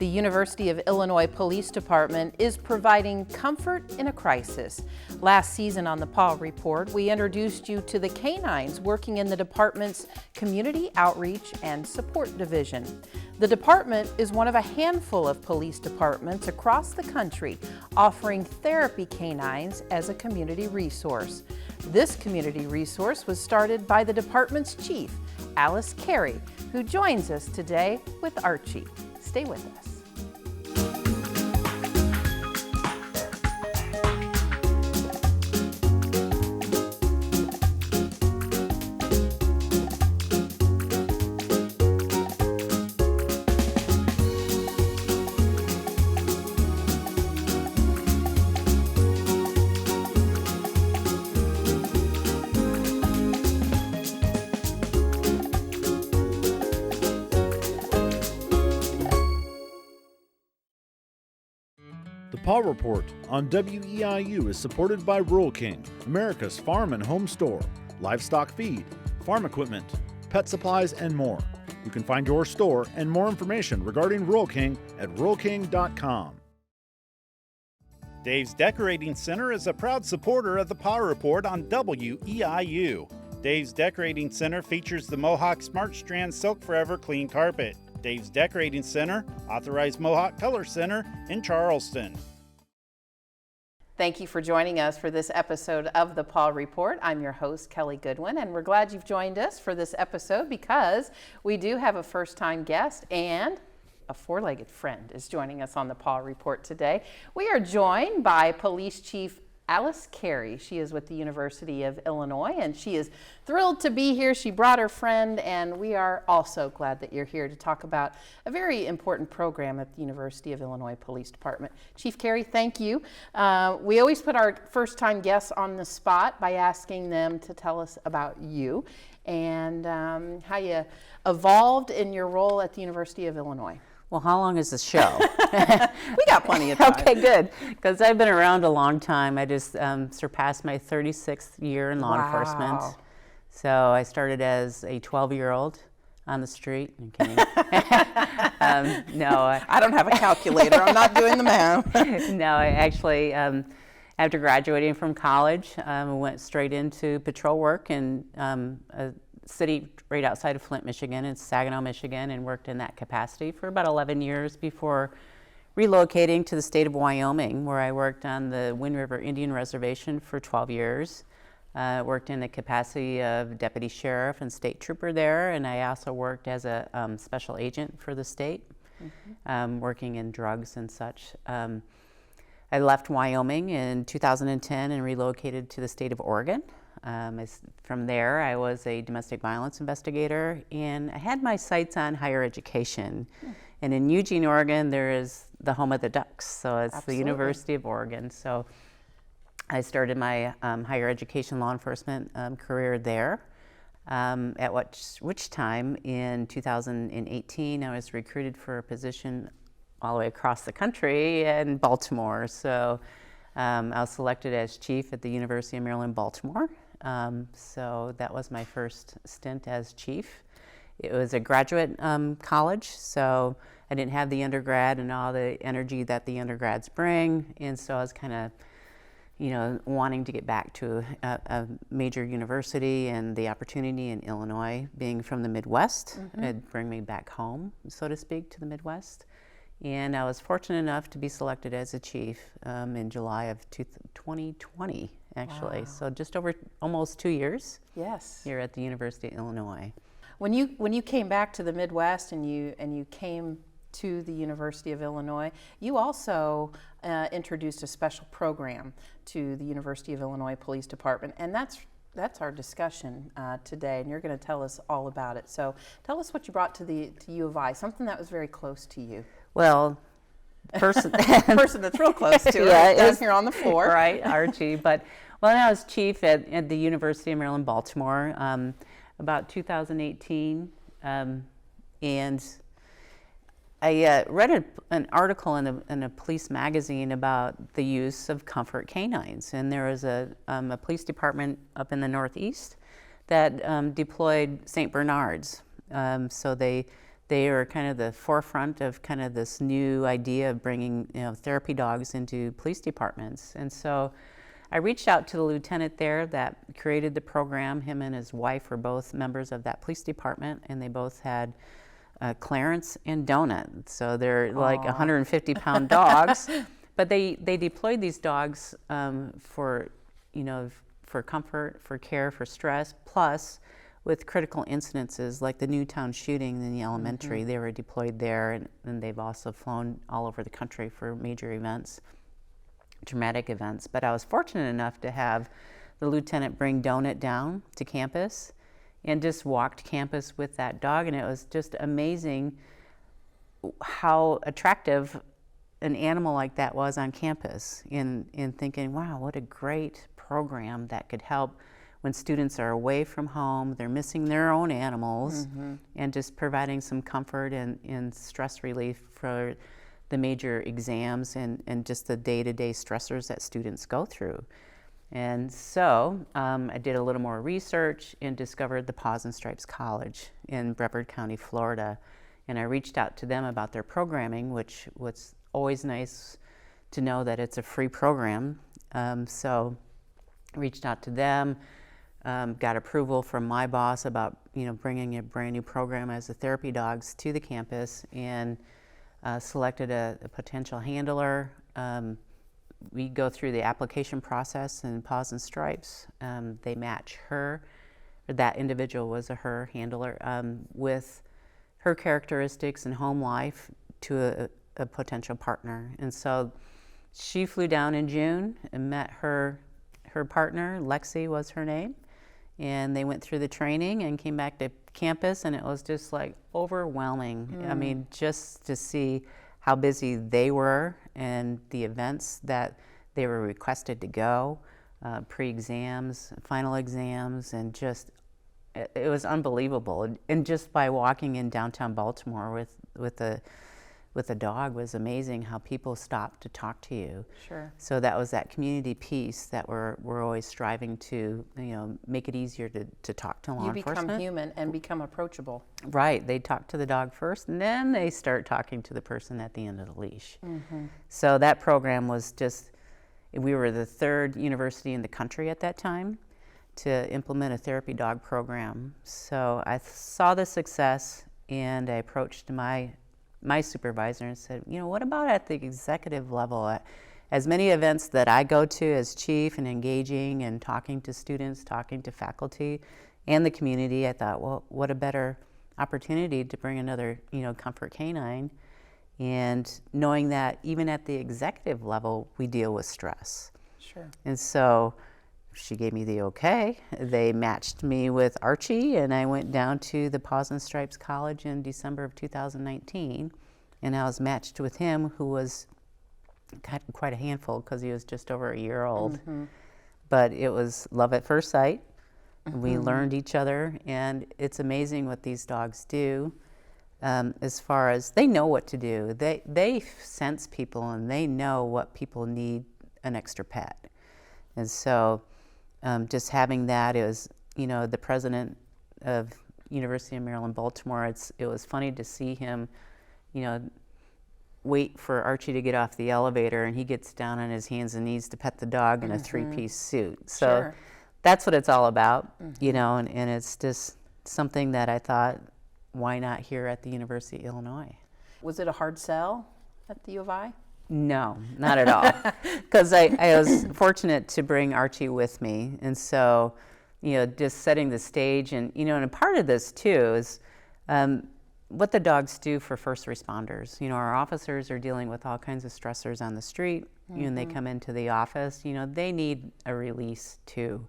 The University of Illinois Police Department is providing comfort in a crisis. Last season on the Paw Report, we introduced you to the canines working in the department's Community Outreach and Support Division. The department is one of a handful of police departments across the country offering therapy canines as a community resource. This community resource was started by the department's chief, Alice Carey, who joins us today with Archie. Stay with us. The Paw Report on WEIU is supported by Rural King, America's farm and home store, livestock feed, farm equipment, pet supplies, and more. You can find your store and more information regarding Rural King at ruralking.com. Dave's Decorating Center is a proud supporter of the Paw Report on WEIU. Dave's Decorating Center features the Mohawk Smart Strand Silk Forever Clean Carpet. Dave's Decorating Center, authorized Mohawk Color Center in Charleston. Thank you for joining us for this episode of the Paw Report. I'm your host, Kelly Goodwin, and we're glad you've joined us for this episode because we do have a first-time guest and a four-legged friend is joining us on the Paw Report today. We are joined by Police Chief Alice Carey. She is with the University of Illinois, and she is thrilled to be here. She brought her friend, and we are also glad that you're here to talk about a very important program at the University of Illinois Police Department. Chief Carey, thank you. We always put our first-time guests on the spot by asking them to tell us about you and how you evolved in your role at the University of Illinois. Well, how long is the show? We got plenty of time. Okay, good, because I've been around a long time. I just surpassed my 36th year in law enforcement. So I started as a 12-year-old on the street. I'm kidding. No. I don't have a calculator. I'm not doing the math. No, I actually, after graduating from college, went straight into patrol work in a city right outside of Flint, Michigan, in Saginaw, Michigan, and worked in that capacity for about 11 years before relocating to the state of Wyoming, where I worked on the Wind River Indian Reservation for 12 years. Worked in the capacity of deputy sheriff and state trooper there, and I also worked as a special agent for the state, working in drugs and such. I left Wyoming in 2010 and relocated to the state of Oregon. From there, I was a domestic violence investigator, and I had my sights on higher education. And in Eugene, Oregon, there is the home of the Ducks, so it's the University of Oregon. So I started my higher education law enforcement career there, at which time in 2018, I was recruited for a position all the way across the country in Baltimore. So I was selected as chief at the University of Maryland, Baltimore. So that was my first stint as chief. It was a graduate college, so I didn't have the undergrad and all the energy that the undergrads bring, and so I was kind of, wanting to get back to a major university, and the opportunity in Illinois, being from the Midwest, it'd bring me back home, so to speak, to the Midwest. And I was fortunate enough to be selected as a chief in July of 2020, actually. Wow. So just over almost 2 years. Yes. Here at the University of Illinois. When you came back to the Midwest and you came to the University of Illinois, you also introduced a special program to the University of Illinois Police Department, and that's our discussion today, and you're going to tell us all about it. So tell us what you brought to U of I, something that was very close to you. Well, person that's real close to it is here on the floor. Right, Archie. But when I was chief at the University of Maryland, Baltimore, about 2018, and I read an article in a police magazine about the use of comfort canines, and there was a police department up in the Northeast that deployed St. Bernards. So they they are kind of the forefront of kind of this new idea of bringing, therapy dogs into police departments. And so I reached out to the lieutenant there that created the program. Him and his wife were both members of that police department, and they both had Clarence and Donut. So they're like 150-pound dogs, but they deployed these dogs for comfort, for care, for stress, plus with critical incidences like the Newtown shooting in the elementary. They were deployed there, and they've also flown all over the country for major events, traumatic events. But I was fortunate enough to have the lieutenant bring Donut down to campus and just walked campus with that dog, and it was just amazing how attractive an animal like that was on campus, in thinking, wow, what a great program that could help when students are away from home, they're missing their own animals, and just providing some comfort and stress relief for the major exams and just the day-to-day stressors that students go through. And so I did a little more research and discovered the Paws and Stripes College in Brevard County, Florida. And I reached out to them about their programming, which was always nice to know that it's a free program. So reached out to them, got approval from my boss about bringing a brand new program as the therapy dogs to the campus, and selected a potential handler. We go through the application process in Paws and Stripes. They match her, or that individual was her handler, with her characteristics and home life to a potential partner. And so she flew down in June and met her partner. Lexi was her name. And they went through the training and came back to campus, and it was just like overwhelming. I mean, just to see how busy they were and the events that they were requested to go, pre-exams, final exams, and just, it was unbelievable. And just by walking in downtown Baltimore with a dog was amazing how people stopped to talk to you. Sure. So that was that community piece that we're always striving to, make it easier to talk to law enforcement. You become human and become approachable. Right. They talk to the dog first, and then they start talking to the person at the end of the leash. So that program was just, we were the third university in the country at that time to implement a therapy dog program. So I saw the success, and I approached my supervisor and said, what about at the executive level? As many events that I go to as chief and engaging and talking to students, talking to faculty and the community, I thought, well, what a better opportunity to bring another, comfort canine, and knowing that even at the executive level, we deal with stress. Sure. And so she gave me the okay. They matched me with Archie, and I went down to the Paws and Stripes College in December of 2019, and I was matched with him, who was quite a handful because he was just over a year old. But it was love at first sight. We learned each other, and it's amazing what these dogs do. As far as they know what to do, they sense people, and they know what people need an extra pet. And so just having that is, the president of University of Maryland, Baltimore, it was funny to see him, wait for Archie to get off the elevator, and he gets down on his hands and knees to pet the dog in a three-piece suit. So Sure. That's what it's all about, and it's just something that I thought, why not here at the University of Illinois? Was it a hard sell at the U of I? No, not at all. Because I was fortunate to bring Archie with me. And so, just setting the stage. And, and a part of this, too, is what the dogs do for first responders. Our officers are dealing with all kinds of stressors on the street. And they come into the office, they need a release, too.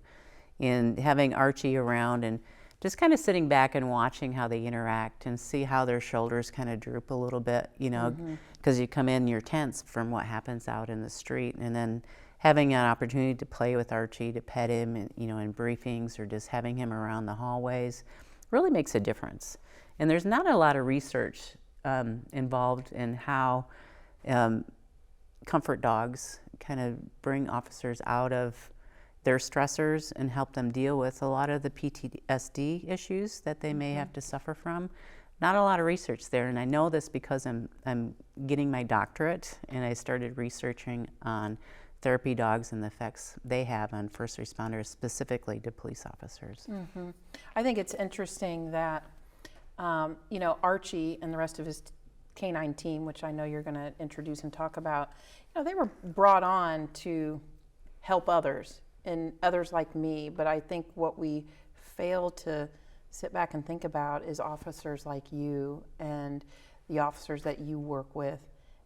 And having Archie around and just kind of sitting back and watching how they interact and see how their shoulders kind of droop a little bit, because you come in, you're tense from what happens out in the street, and then having an opportunity to play with Archie, to pet him, and, in briefings, or just having him around the hallways really makes a difference. And there's not a lot of research involved in how comfort dogs kind of bring officers out of their stressors and help them deal with a lot of the PTSD issues that they may have to suffer from. not a lot of research there, and I know this because I'm getting my doctorate, and I started researching on therapy dogs and the effects they have on first responders, specifically to police officers. I think it's interesting that, you know, Archie and the rest of his canine team, which I know you're going to introduce and talk about, you know, they were brought on to help others and others like me. But I think what we fail to sit back and think about is officers like you and the officers that you work with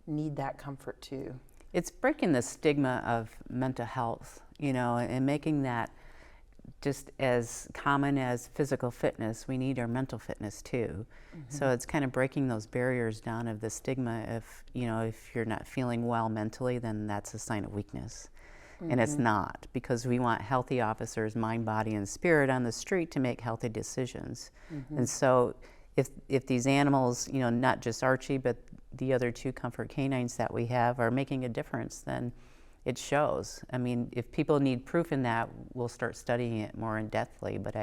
need that comfort too. It's breaking the stigma of mental health, you know, and making that just as common as physical fitness. We need our mental fitness too. So it's kind of breaking those barriers down of the stigma. If, you know, if you're not feeling well mentally, then that's a sign of weakness. And it's not, because we want healthy officers, mind, body, and spirit on the street to make healthy decisions. And so if these animals, you know, not just Archie, but the other 2 comfort canines that we have are making a difference, then it shows. I mean, if people need proof in that, we'll start studying it more in depthly, but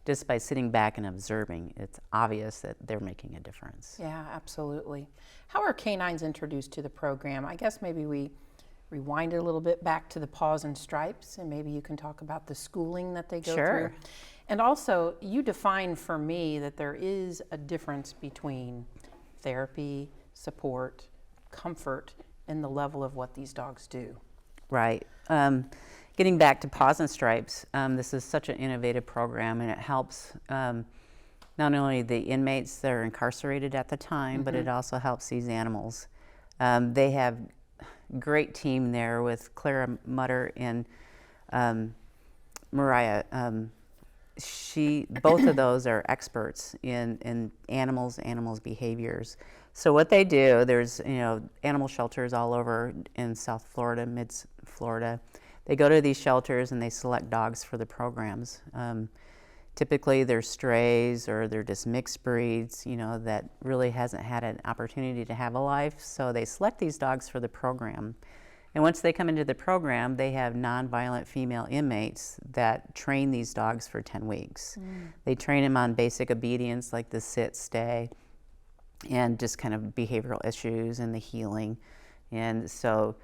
just by sitting back and observing, it's obvious that they're making a difference. Yeah, absolutely. How are canines introduced to the program? I guess maybe we rewind it a little bit back to the Paws and Stripes, and maybe you can talk about the schooling that they go through. And also, you define for me that there is a difference between therapy, support, comfort, and the level of what these dogs do. Right. Getting back to Paws and Stripes, this is such an innovative program, and it helps not only the inmates that are incarcerated at the time, but it also helps these animals. They have great team there with Clara Mutter and Mariah. Both of those are experts in animals behaviors. So what they do, there's, you know, animal shelters all over in South Florida, mid-Florida. They go to these shelters and they select dogs for the programs. Typically they're strays or they're just mixed breeds, you know, that really hasn't had an opportunity to have a life. So they select these dogs for the program. And once they come into the program, they have nonviolent female inmates that train these dogs for 10 weeks. They train them on basic obedience like the sit, stay, and just kind of behavioral issues and the healing. And so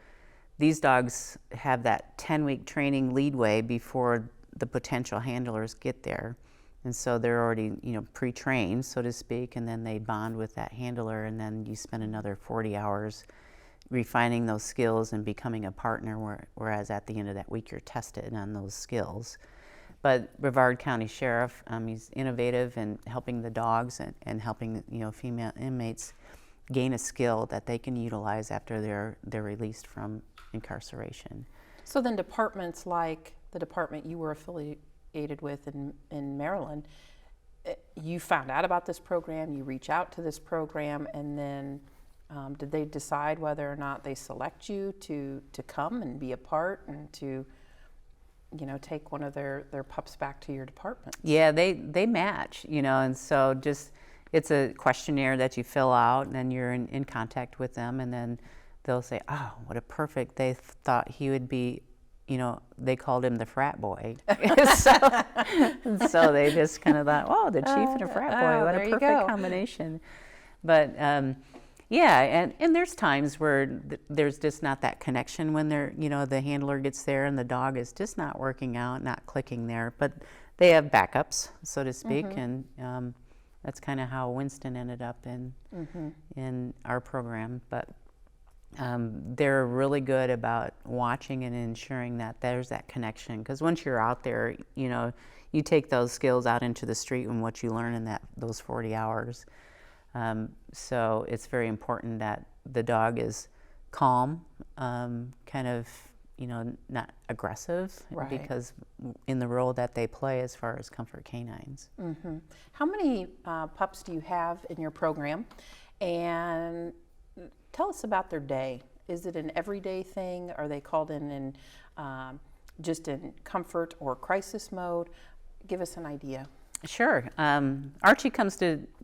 these dogs have that 10-week training leadway before the potential handlers get there. And so they're already, you know, pre-trained, so to speak, and then they bond with that handler, and then you spend another 40 hours refining those skills and becoming a partner, whereas at the end of that week you're tested on those skills. But Brevard County Sheriff, he's innovative in helping the dogs and helping, you know, female inmates gain a skill that they can utilize after they're released from incarceration. So then departments like the department you were affiliated with in Maryland, you found out about this program, you reach out to this program, and then did they decide whether or not they select you to come and be a part and to, you know, take one of their pups back to your department? Yeah, they match, you know, and so just it's a questionnaire that you fill out, and then you're in contact with them, and then they'll say, oh, what a perfect, they thought he would be, you know, they called him the frat boy. so they just kind of thought, oh, the chief and a frat boy, what a perfect combination. But yeah, and there's times where there's just not that connection when they're, you know, the handler gets there and the dog is just not working out, not clicking there. But they have backups, so to speak, and that's kind of how Winston ended up in our program. But they're really good about watching and ensuring that there's that connection. Because once you're out there, you know, you take those skills out into the street and what you learn in those 40 hours. So it's very important that the dog is calm, kind of, you know, not aggressive, because in the role that they play as far as comfort canines. How many pups do you have in your program? And tell us about their day. Is it an everyday thing? Are they called in just in comfort or crisis mode? Give us an idea. Sure. Archie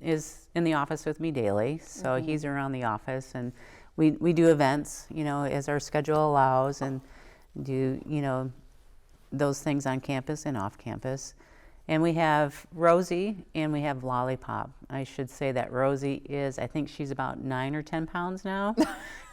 is in the office with me daily, so he's around the office, and we do events, you know, as our schedule allows, and do, you know, those things on campus and off campus. And we have Rosie and we have Lollipop. I should say that Rosie is, I think she's about 9 or 10 pounds now,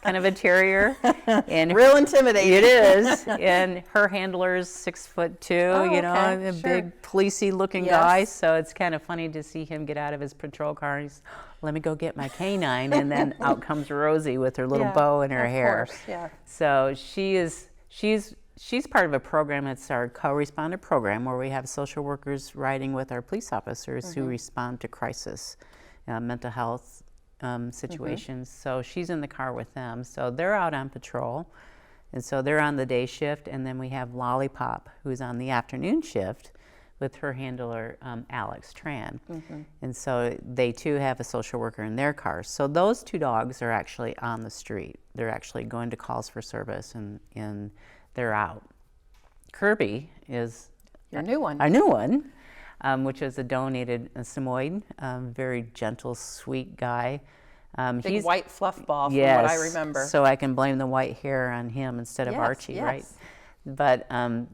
kind of a terrier. And Real intimidating. it is. And her handler's 6'2", Oh, you know, okay, a sure. big policey looking Yes. guy. So it's kind of funny to see him get out of his patrol car and he's, let me go get my canine. And then out comes Rosie with her little Yeah, bow in her of hair. course, yeah. So she's part of a program. It's our co-responder program where we have social workers riding with our police officers who respond to crisis, mental health situations. So she's in the car with them. So they're out on patrol. And so they're on the day shift. And then we have Lollipop, who's on the afternoon shift with her handler, Alex Tran. And so they too have a social worker in their cars. So those 2 dogs are actually on the street. They're actually going to calls for service and they're out. Kirby is Your new one. our new one, which is a donated Samoyed, very gentle, sweet guy. Big white fluff ball, from Yes, what I remember. so I can blame the white hair on him instead of Yes, Archie, right? yes. But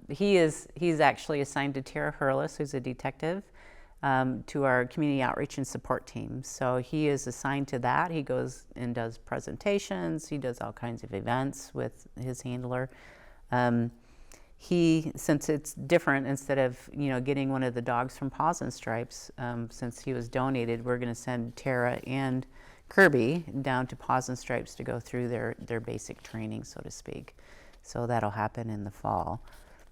he's actually assigned to Tara Hurlis, who's a detective, to our community outreach and support team. So he is assigned to that. He goes and does presentations. He does all kinds of events with his handler. Since it's different, instead of getting one of the dogs from Paws and Stripes, since he was donated, we're going to send Tara and Kirby down to Paws and Stripes to go through their basic training, so to speak. So that'll happen in the fall.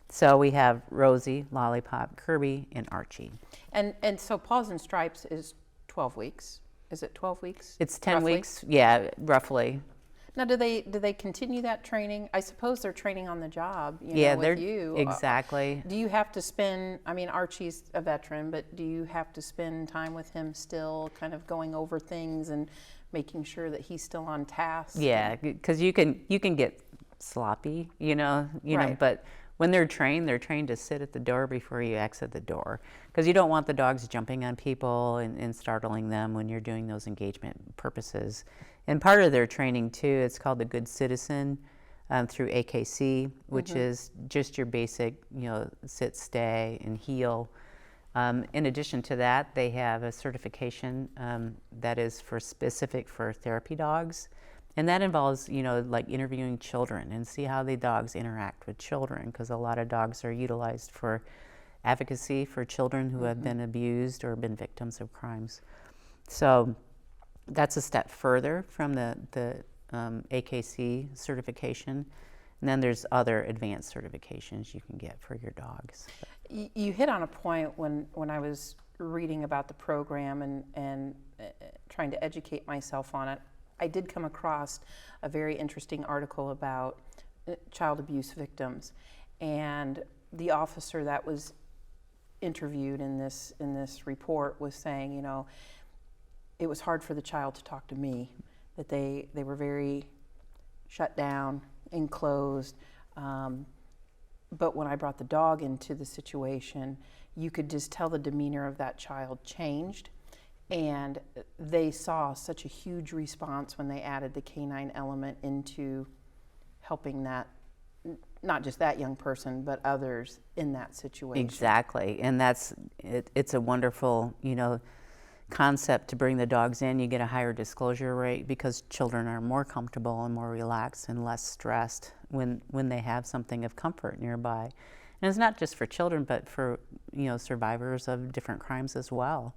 So we have Rosie, Lollipop, Kirby, and Archie. And so Paws and Stripes is 12 weeks. Is it 12 weeks? It's 10 roughly? weeks, yeah, roughly. Now, do they continue that training? I suppose they're training on the job, Yeah, with you. exactly. Do you have to spend, I mean, Archie's a veteran, but do you have to spend time with him still, kind of going over things and making sure that he's still on task? Yeah, because you can get sloppy, Right. but when they're trained to sit at the door before you exit the door, because you don't want the dogs jumping on people and startling them when you're doing those engagement purposes. And part of their training too, it's called the Good Citizen through AKC, which is just your basic, sit, stay, and heel. In addition to that, they have a certification that is specific for therapy dogs. And that involves, like interviewing children and see how the dogs interact with children, because a lot of dogs are utilized for advocacy for children who have been abused or been victims of crimes. So that's a step further from the AKC certification. And then there's other advanced certifications you can get for your dogs. You hit on a point when I was reading about the program and trying to educate myself on it. I did come across a very interesting article about child abuse victims, and the officer that was interviewed in this report was saying, it was hard for the child to talk to me, that they were very shut down, enclosed, but when I brought the dog into the situation, you could just tell the demeanor of that child changed. And they saw such a huge response when they added the canine element into helping that, not just that young person, but others in that situation. Exactly, and it's a wonderful, concept to bring the dogs in. You get a higher disclosure rate because children are more comfortable and more relaxed and less stressed when they have something of comfort nearby. And it's not just for children, but for survivors of different crimes as well.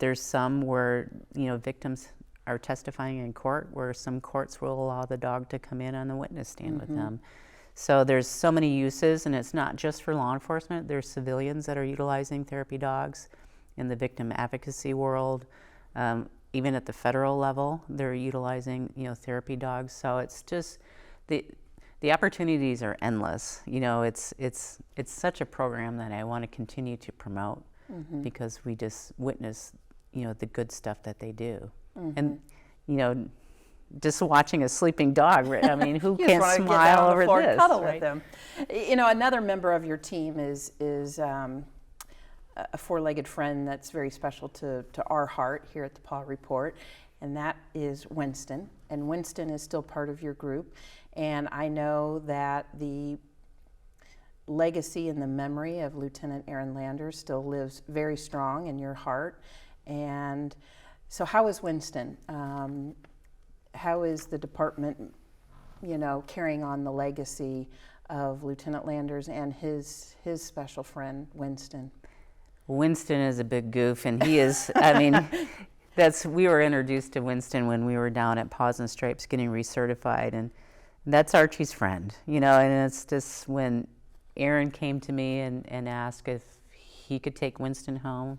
There's some where victims are testifying in court, where some courts will allow the dog to come in on the witness stand with them. So there's so many uses, and it's not just for law enforcement. There's civilians that are utilizing therapy dogs in the victim advocacy world. Even at the federal level, they're utilizing therapy dogs. So it's just the opportunities are endless. It's such a program that I want to continue to promote because we just witness the good stuff that they do. And just watching a sleeping dog, I mean, who can't smile over this? Cuddle right? with them. Another member of your team is a four-legged friend that's very special to our heart here at the Paw Report, and that is Winston. And Winston is still part of your group. And I know that the legacy and the memory of Lieutenant Aaron Landers still lives very strong in your heart. And so how is Winston? How is the department, carrying on the legacy of Lieutenant Landers and his special friend, Winston? Winston is a big goof, and he is, we were introduced to Winston when we were down at Paws and Stripes getting recertified, and that's Archie's friend, and it's just when Aaron came to me and asked if he could take Winston home.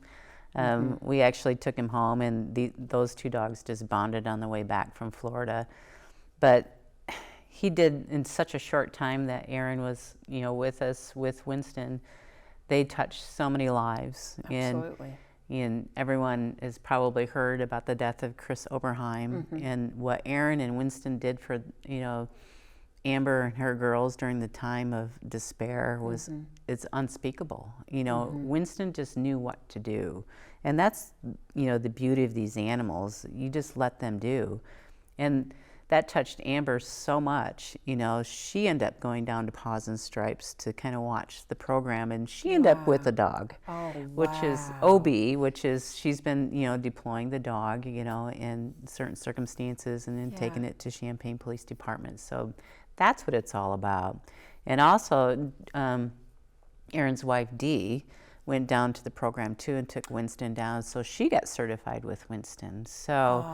We actually took him home, and those two dogs just bonded on the way back from Florida. But he did, in such a short time that Aaron was, with us, with Winston, they touched so many lives. Absolutely. And everyone has probably heard about the death of Chris Oberheim, and what Aaron and Winston did for, Amber and her girls during the time of despair was, it's unspeakable. Winston just knew what to do. And that's, the beauty of these animals. You just let them do. And that touched Amber so much. She ended up going down to Paws and Stripes to kind of watch the program, and she ended up with a dog, which is OB, which is, she's been, deploying the dog, in certain circumstances, and then taking it to Champaign Police Department. So that's what it's all about. And also, Aaron's wife, Dee, went down to the program too and took Winston down, so she got certified with Winston. So,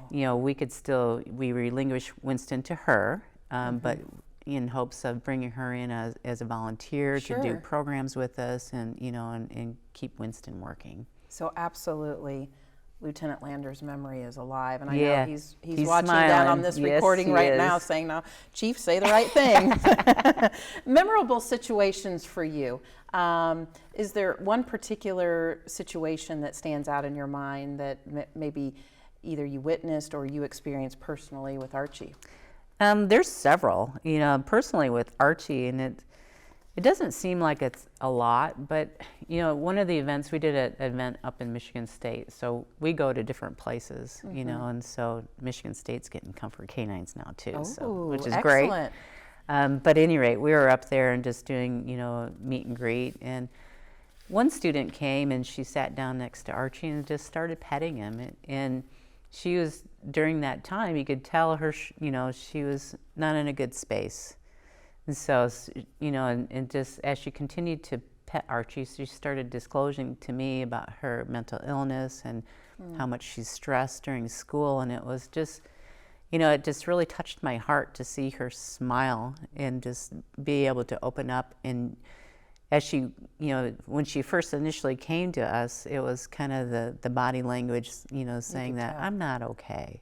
we relinquished Winston to her, but in hopes of bringing her in as a volunteer to do programs with us, and and keep Winston working. So absolutely, Lieutenant Landers' memory is alive, and I know he's watching smiling. down on this recording right now, saying, "Now, Chief, say the right thing." Memorable situations for you. Is there one particular situation that stands out in your mind that maybe either you witnessed or you experienced personally with Archie? There's several. Personally with Archie, and it doesn't seem like it's a lot, but one of the events, we did an event up in Michigan State, so we go to different places, and so Michigan State's getting Comfort Canines now too, which is excellent. great. But at any rate, we were up there and just doing, meet and greet, and one student came and she sat down next to Archie and just started petting him, and she was, during that time, you could tell her, she was not in a good space. And so, and just as she continued to pet Archie, she started disclosing to me about her mental illness and how much she's stressed during school, and it was just, it just really touched my heart to see her smile and just be able to open up. And as she, when she first initially came to us, it was kind of the body language, saying that I'm not okay.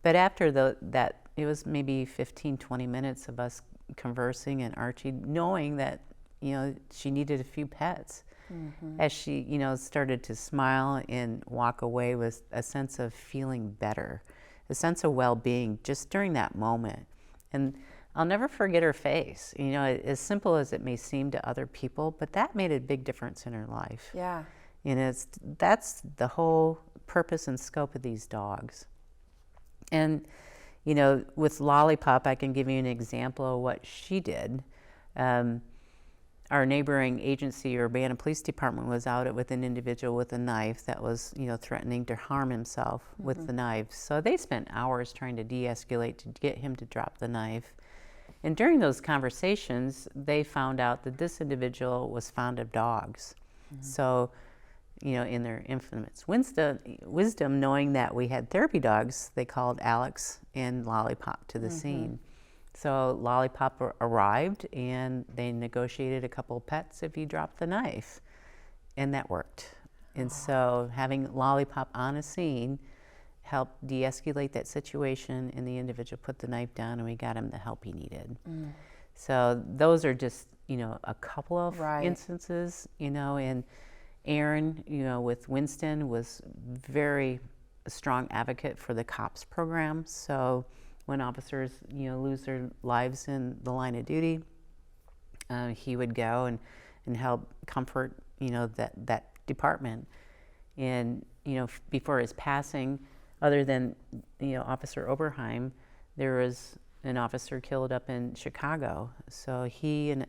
But after that, it was maybe 15, 20 minutes of us conversing, and Archie knowing that, she needed a few pets. As she, started to smile and walk away with a sense of feeling better, a sense of well-being just during that moment. And I'll never forget her face, as simple as it may seem to other people, but that made a big difference in her life. Yeah. And that's the whole purpose and scope of these dogs. And, with Lollipop, I can give you an example of what she did. Our neighboring agency, Urbana Police Department, was out with an individual with a knife that was, threatening to harm himself with the knife. So they spent hours trying to de-escalate to get him to drop the knife. And during those conversations, they found out that this individual was fond of dogs. So, in their infinite wisdom, knowing that we had therapy dogs, they called Alex and Lollipop to the scene. So Lollipop arrived, and they negotiated a couple of pets if he dropped the knife, and that worked. And so having Lollipop on a scene helped de-escalate that situation, and the individual put the knife down, and we got him the help he needed. So those are just, a couple of instances, and Aaron, with Winston, was very strong advocate for the COPS program. So when officers, lose their lives in the line of duty, he would go and help comfort, that department. And, before his passing, other than, Officer Oberheim, there was an officer killed up in Chicago. So he and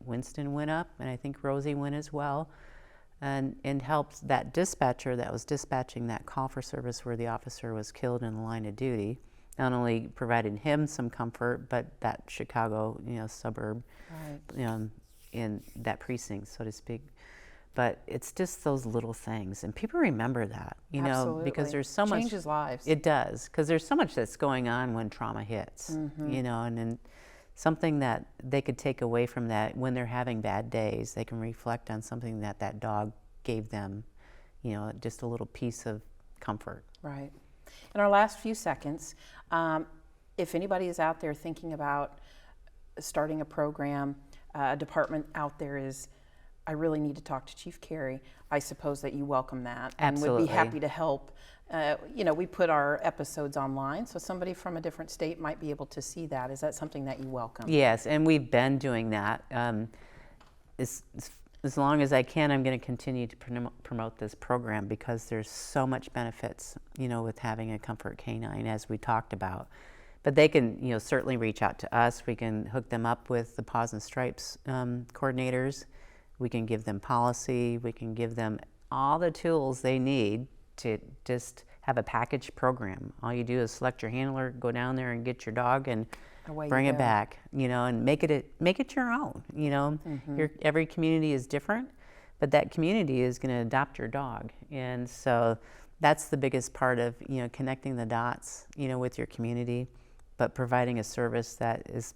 Winston went up, and I think Rosie went as well, and helped that dispatcher that was dispatching that call for service where the officer was killed in the line of duty. Not only provided him some comfort, but that Chicago, suburb, in that precinct, so to speak. But it's just those little things, and people remember that, Absolutely. because there's so much. Changes lives. It does, because there's so much that's going on when trauma hits, and something that they could take away from that when they're having bad days, they can reflect on something that dog gave them, just a little piece of comfort. Right. In our last few seconds, if anybody is out there thinking about starting a program, a department out there is, I really need to talk to Chief Carey, I suppose that you welcome that. Absolutely. And would be happy to help. We put our episodes online, so somebody from a different state might be able to see that. Is that something that you welcome? Yes, and we've been doing that. As long as I can, I'm going to continue to promote this program because there's so much benefits, with having a comfort canine, as we talked about. But they can, certainly reach out to us. We can hook them up with the Paws and Stripes coordinators. We can give them policy. We can give them all the tools they need to just have a package program. All you do is select your handler, go down there and get your dog, and bring it back, and make it your own. Every community is different, but that community is going to adopt your dog, and so that's the biggest part of connecting the dots, with your community, but providing a service that is,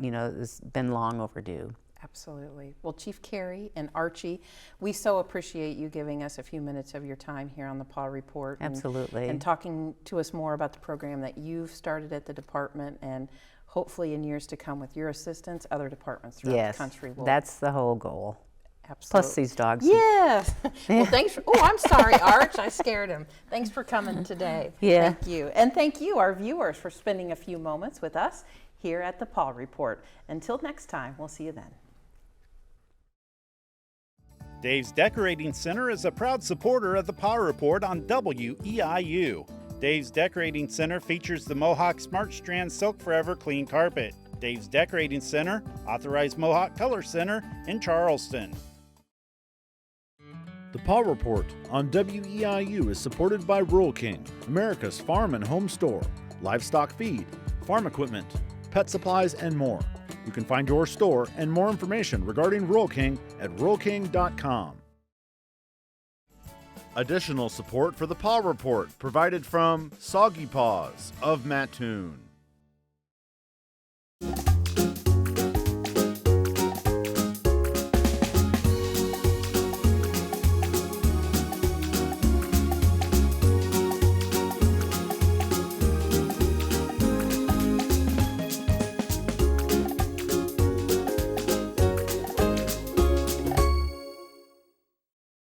has been long overdue. Absolutely. Well, Chief Carey and Archie, we so appreciate you giving us a few minutes of your time here on the Paw Report. Absolutely. And talking to us more about the program that you've started at the department, and hopefully in years to come with your assistance, other departments throughout the country will. That's the whole goal. Absolutely. Plus these dogs. Yes. Well, thanks. I'm sorry, Arch. I scared him. Thanks for coming today. Yeah. Thank you. And thank you, our viewers, for spending a few moments with us here at the Paw Report. Until next time, we'll see you then. Dave's Decorating Center is a proud supporter of the Paw Report on WEIU. Dave's Decorating Center features the Mohawk Smart Strand Silk Forever Clean Carpet. Dave's Decorating Center, authorized Mohawk Color Center in Charleston. The Paw Report on WEIU is supported by Rural King, America's farm and home store, livestock feed, farm equipment, pet supplies, and more. You can find your store and more information regarding Rural King at ruralking.com. Additional support for the Paw Report provided from Soggy Paws of Mattoon.